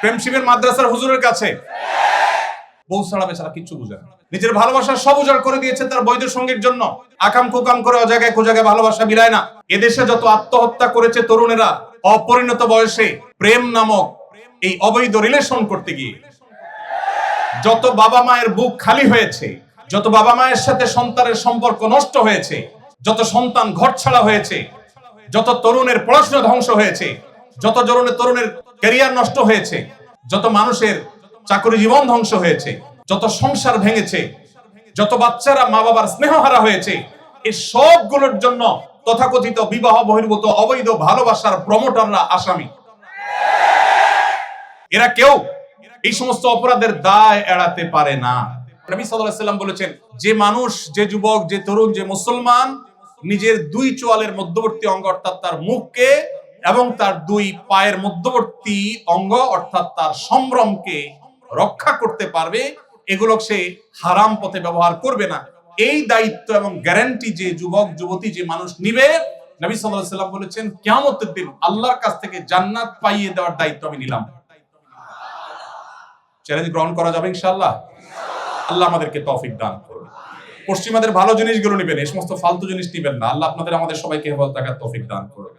প্রেম শিবির মাদ্রাসার হুজুরের কাছে বউ ছাড়া বেচারা কিচ্ছু বুঝে না, নিজের ভালোবাসা সব উজাড় করে দিয়েছে তার বৈধ সঙ্গীর জন্য। আকাম কুকাম করে অজায়গায় কোজায়গায় ভালোবাসা মিলায় না। এদেশে যত আত্মহত্যা করেছে তরুণেরা অপরিণত বয়সে প্রেম নামক এই অবৈধ রিলেশন করতে গিয়ে, যত বাবা মায়ের বুক খালি হয়েছে, যত বাবা মায়ের সাথে সন্তানের সম্পর্ক নষ্ট হয়েছে, যত সন্তান ঘর ছাড়া হয়েছে, যত তরুণের পড়াশোনা ধ্বংস হয়েছে, যত তরুণের ক্যারিয়ার নষ্ট হয়েছে, যত মানুষের চাকরি জীবন ধ্বংস হয়েছে, যত সংসার ভেঙেছে, যত বাচ্চারা মা বাবার স্নেহহারা হয়েছে, এই সবগুলোর জন্য তথাকথিত বিবাহ বহির্ভূত অবৈধ ভালোবাসার প্রমোটাররা আসামি। এরা কেউ এই সমস্ত অপরাধের দায় এড়াতে পারে না। নবী সাল্লাল্লাহু আলাইহি ওয়াসাল্লাম বলেছেন, যে মানুষ, যে যুবক, যে তরুণ, যে মুসলমান নিজের দুই চোয়ালের মধ্যবর্তী অঙ্গ অর্থাৎ তার মুখকে এবং তার দুই পায়ের মধ্যবর্তী অঙ্গ অর্থাৎ তার সম্ভ্রমকে রক্ষা করতে পারবে, এগুলো সে হারাম পথে ব্যবহার করবে না, এই দায়িত্ব এবং গ্যারান্টি যে যুবক যুবতী, যে মানুষ নিবে, নবী সাল্লাল্লাহু আলাইহি ওয়াসাল্লাম বলেছেন কিয়ামতের দিন আল্লাহর কাছ থেকে জান্নাত পাইয়ে দেওয়ার দায়িত্ব আমি নিলাম। চ্যালেঞ্জ গ্রহণ করা যাবে ইনশাআল্লাহ। আল্লাহ আমাদেরকে তৌফিক দান করুন। পশ্চিমাদের ভালো জিনিসগুলো নেবেন, এই সমস্ত ফালতু জিনিস নেবেন না। আল্লাহ আপনাদের আমাদের সবাইকে হেফাজত রাখার তৌফিক দান করুন।